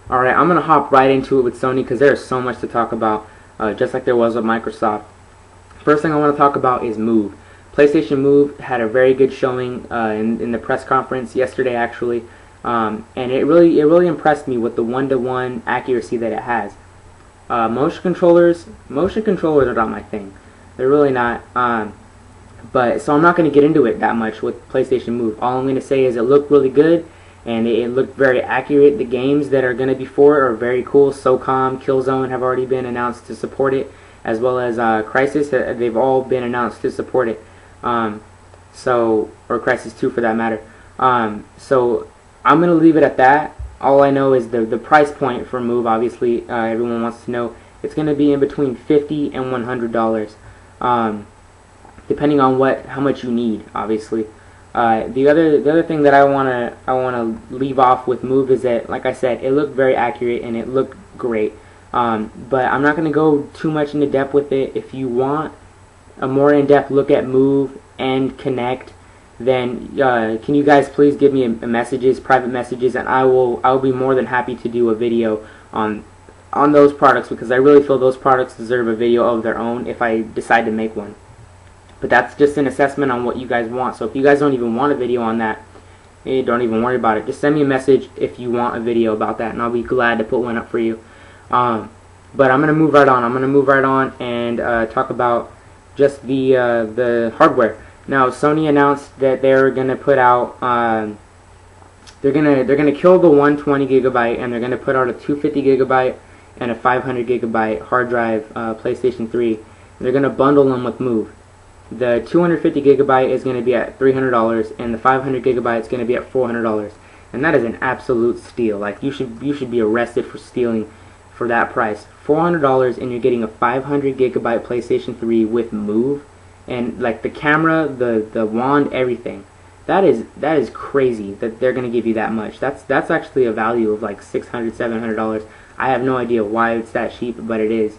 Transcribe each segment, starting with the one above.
Alright, I'm going to hop right into it with Sony because there's so much to talk about, just like there was with Microsoft. First thing I want to talk about is Move. PlayStation Move had a very good showing in the press conference yesterday, actually, and it really impressed me with the one-to-one accuracy that it has. Motion controllers are not my thing. They're really not. But so I'm not going to get into it that much with PlayStation Move. All I'm going to say is it looked really good, and it looked very accurate. The games that are going to be for it are very cool. SOCOM, Killzone have already been announced to support it, as well as Crysis. They've all been announced to support it. Or Crysis 2 for that matter. So I'm going to leave it at that. All I know is the price point for Move. Obviously, everyone wants to know. It's going to be in between $50 and $100, depending on how much you need. Obviously, the other thing that I wanna leave off with Move is that, like I said, it looked very accurate and it looked great. But I'm not going to go too much into depth with it. If you want a more in-depth look at Move and Connect, then can you guys please give me messages, private messages, and I'll be more than happy to do a video on those products, because I really feel those products deserve a video of their own if I decide to make one. But that's just an assessment on what you guys want. So if you guys don't even want a video on that, don't even worry about it. Just send me a message if you want a video about that, and I'll be glad to put one up for you. But I'm gonna move right on. I'm gonna move right on and talk about just the hardware. Now, Sony announced that they're gonna put out they're gonna kill the 120 gigabyte, and they're gonna put out a 250 gigabyte and a 500 gigabyte hard drive PlayStation 3. They're gonna bundle them with Move. The 250 gigabyte is going to be at $300, and the 500 gigabyte is going to be at $400, and that is an absolute steal. Like, you should be arrested for stealing for that price. $400, and you're getting a 500 gigabyte PlayStation 3 with Move, and like the camera, the wand, everything. That is crazy that they're going to give you that much. That's actually a value of like $600, $700. I have no idea why it's that cheap, but it is.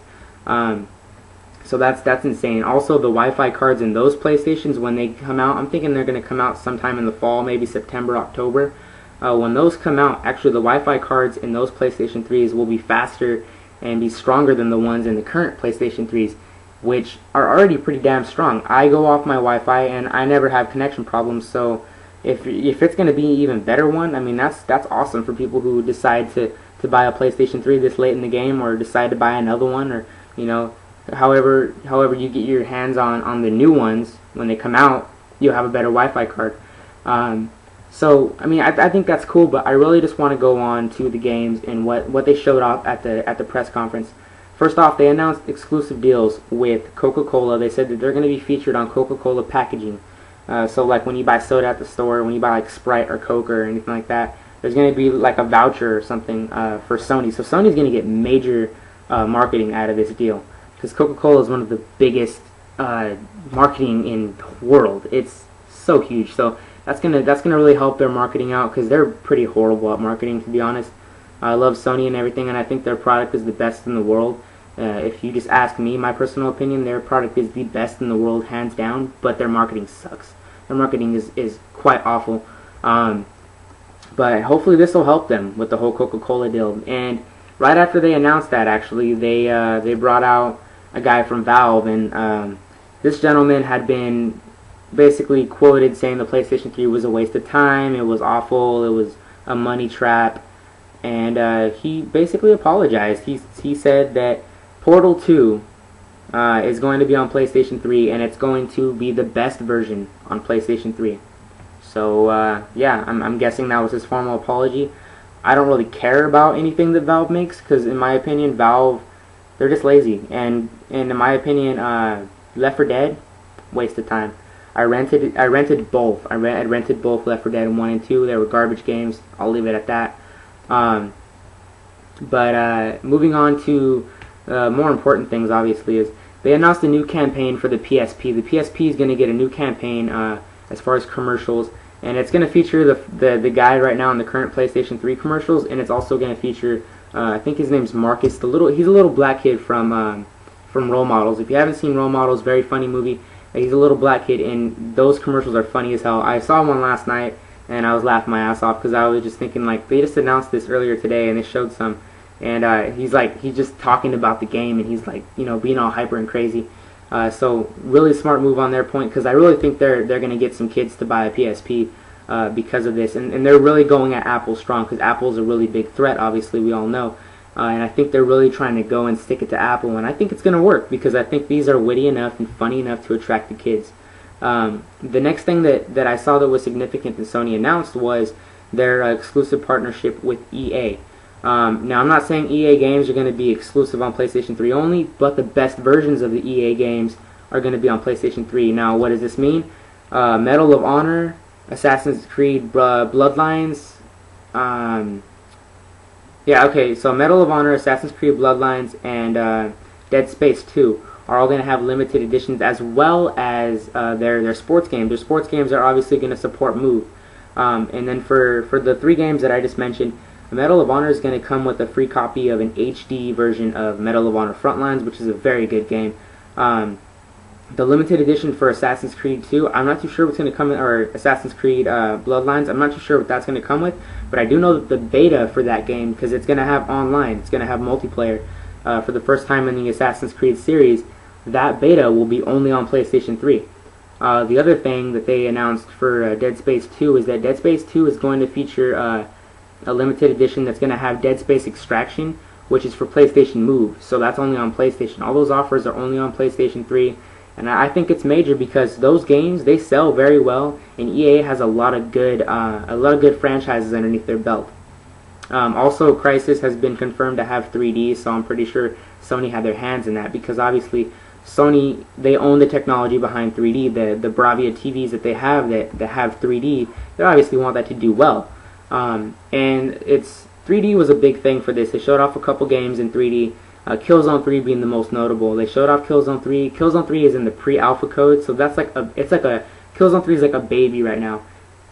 So that's insane. Also, the Wi-Fi cards in those PlayStations, when they come out, I'm thinking they're going to come out sometime in the fall, maybe September, October. When those come out, actually the Wi-Fi cards in those PlayStation 3s will be faster and be stronger than the ones in the current PlayStation 3s, which are already pretty damn strong. I go off my Wi-Fi and I never have connection problems, so if it's going to be an even better one, I mean, that's awesome for people who decide to buy a PlayStation 3 this late in the game, or decide to buy another one, or, you know, however you get your hands on the new ones when they come out, you'll have a better Wi-Fi card. So I mean, I think that's cool, but I really just want to go on to the games and what they showed off at the press conference. First off, they announced exclusive deals with Coca-Cola. They said that they're going to be featured on Coca-Cola packaging. So like when you buy soda at the store, when you buy like Sprite or Coke or anything like that, there's going to be like a voucher or something for Sony. So Sony's going to get major marketing out of this deal, because Coca-Cola is one of the biggest marketing in the world. It's so huge. So that's gonna really help their marketing out, because they're pretty horrible at marketing, to be honest. I love Sony and everything, and I think their product is the best in the world. If you just ask me, my personal opinion, their product is the best in the world, hands down. But their marketing sucks. Their marketing is quite awful. But hopefully this will help them with the whole Coca-Cola deal. And right after they announced that, actually, they brought out a guy from Valve, and this gentleman had been basically quoted saying the PlayStation 3 was a waste of time, it was awful, it was a money trap, and he basically apologized. He said that Portal 2 is going to be on PlayStation 3, and it's going to be the best version on PlayStation 3. So yeah, I'm guessing that was his formal apology. I don't really care about anything that Valve makes, because in my opinion, Valve, they're just lazy, and in my opinion, Left 4 Dead, waste of time. I rented both. I rented both Left 4 Dead 1 and 2. They were garbage games. I'll leave it at that. But moving on to more important things, obviously, is they announced a new campaign for the PSP. The PSP is going to get a new campaign as far as commercials, and it's going to feature the guy right now in the current PlayStation 3 commercials, and it's also going to feature I think his name's Marcus. He's a little black kid from Role Models. If you haven't seen Role Models, very funny movie. He's a little black kid, and those commercials are funny as hell. I saw one last night. and I was laughing my ass off because I was just thinking, like, they just announced this earlier today and they showed some, and he's just talking about the game, and he's like, being all hyper and crazy. So really smart move on their point, because I really think they're going to get some kids to buy a PSP because of this, and they're really going at Apple strong, because Apple's a really big threat, obviously, we all know. And I think they're really trying to go and stick it to Apple, and I think it's going to work, because I think these are witty enough and funny enough to attract the kids. The next thing that I saw that was significant that Sony announced was their exclusive partnership with EA. Now, I'm not saying EA games are going to be exclusive on PlayStation 3 only, but the best versions of the EA games are going to be on PlayStation 3. Now, what does this mean? Medal of Honor, Assassin's Creed Bloodlines, so Medal of Honor, Assassin's Creed Bloodlines, and Dead Space 2 are all going to have limited editions, as well as their sports games. Their sports games are obviously going to support Move. And then for the 3 games that I just mentioned, Medal of Honor is going to come with a free copy of an HD version of Medal of Honor Frontlines, which is a very good game. The limited edition for Assassin's Creed 2, I'm not too sure what's going to come in, or Assassin's Creed Bloodlines, I'm not too sure what that's going to come with, but I do know that the beta for that game, because it's going to have online, it's going to have multiplayer for the first time in the Assassin's Creed series, that beta will be only on PlayStation 3. The other thing that they announced for Dead Space 2 is that Dead Space 2 is going to feature a limited edition that's going to have Dead Space Extraction, which is for PlayStation Move, so that's only on PlayStation. All those offers are only on PlayStation 3, and I think it's major, because those games, they sell very well, and EA has a lot of good franchises underneath their belt. Also, Crysis has been confirmed to have 3D, so I'm pretty sure Sony had their hands in that, because obviously Sony, they own the technology behind 3D. The Bravia TVs that they have that have 3D, they obviously want that to do well. And 3D was a big thing for this. They showed off a couple games in 3D, Killzone 3 being the most notable. They showed off Killzone 3. Killzone 3 is in the pre-alpha code, so that's Killzone 3 is like a baby right now,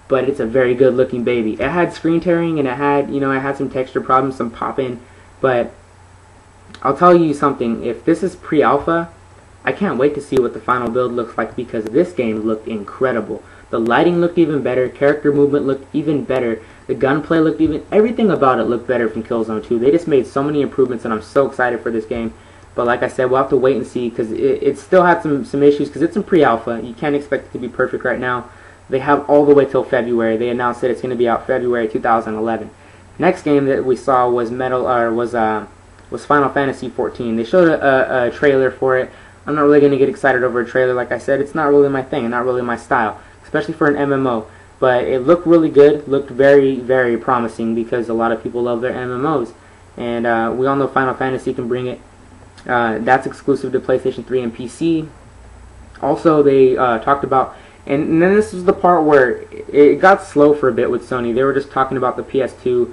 but it's a very good looking baby. It had screen tearing, and it had some texture problems, some pop-in, but I'll tell you something, if this is pre-alpha, I can't wait to see what the final build looks like, because this game looked incredible. The lighting looked even better, character movement looked even better, the gunplay looked everything about it looked better from Killzone 2. They just made so many improvements, and I'm so excited for this game. But like I said, we'll have to wait and see, because it still had some issues, because it's in pre-alpha. You can't expect it to be perfect right now. They have all the way till February. They announced that it's going to be out February 2011. Next game that we saw was Final Fantasy 14. They showed a trailer for it. I'm not really going to get excited over a trailer. Like I said, it's not really my thing, not really my style, especially for an MMO. But it looked really good, looked very, very promising, because a lot of people love their MMOs. And we all know Final Fantasy can bring it. That's exclusive to PlayStation 3 and PC. Also, they talked about, and then this is the part where it got slow for a bit with Sony. They were just talking about the PS2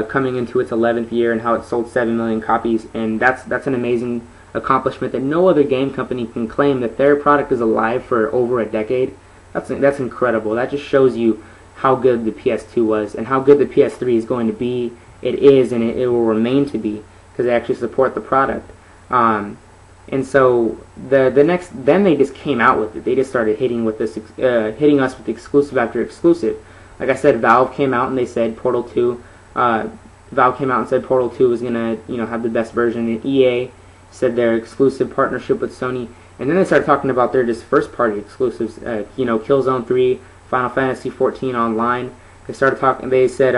coming into its 11th year and how it sold 7 million copies. And that's an amazing accomplishment that no other game company can claim, that their product is alive for over a decade. That's incredible. That just shows you how good the PS2 was, and how good the PS3 is going to be. It is, and it will remain to be, because they actually support the product. And so then they just came out with it. They just started hitting us with exclusive after exclusive. Like I said, Valve came out and they said Portal 2. Valve came out and said Portal 2 was gonna have the best version, and EA said their exclusive partnership with Sony. And then they started talking about their just first-party exclusives, Killzone 3, Final Fantasy 14 Online. They started talking. They said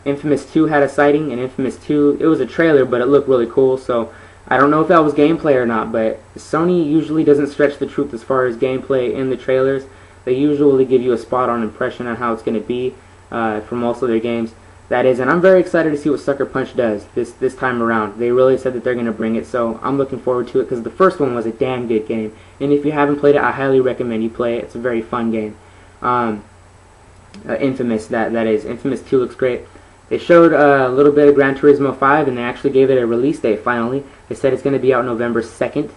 Infamous 2 had a sighting, and Infamous 2, it was a trailer, but it looked really cool. So I don't know if that was gameplay or not, but Sony usually doesn't stretch the truth as far as gameplay in the trailers. They usually give you a spot-on impression on how it's going to be for most of their games. That is, and I'm very excited to see what Sucker Punch does this time around. They really said that they're going to bring it, so I'm looking forward to it, because the first one was a damn good game. And if you haven't played it, I highly recommend you play it. It's a very fun game. Infamous, that is. Infamous 2 looks great. They showed a little bit of Gran Turismo 5, and they actually gave it a release date finally. They said it's going to be out November 2nd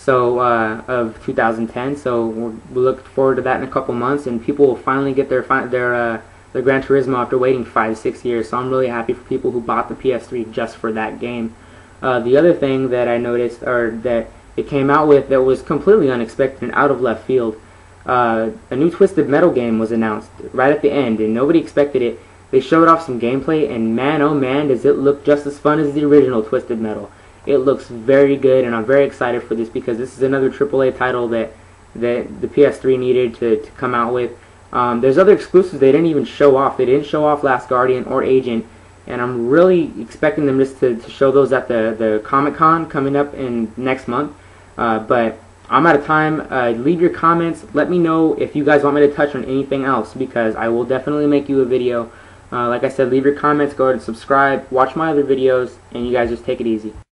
of 2010, so we look forward to that in a couple months, and people will finally get their Gran Turismo after waiting 5-6 years. So I'm really happy for people who bought the PS3 just for that game. The other thing that I noticed, or that it came out with, that was completely unexpected and out of left field, a new Twisted Metal game was announced right at the end, and nobody expected it. They showed off some gameplay, and man, oh man, does it look just as fun as the original Twisted Metal. It looks very good, and I'm very excited for this because this is another AAA title that the PS3 needed to come out with. There's other exclusives they didn't even show off. They didn't show off Last Guardian or Agent, and I'm really expecting them just to show those at the Comic-Con coming up in next month. But I'm out of time. Leave your comments. Let me know if you guys want me to touch on anything else, because I will definitely make you a video. Like I said, leave your comments, go ahead and subscribe, watch my other videos, and you guys just take it easy.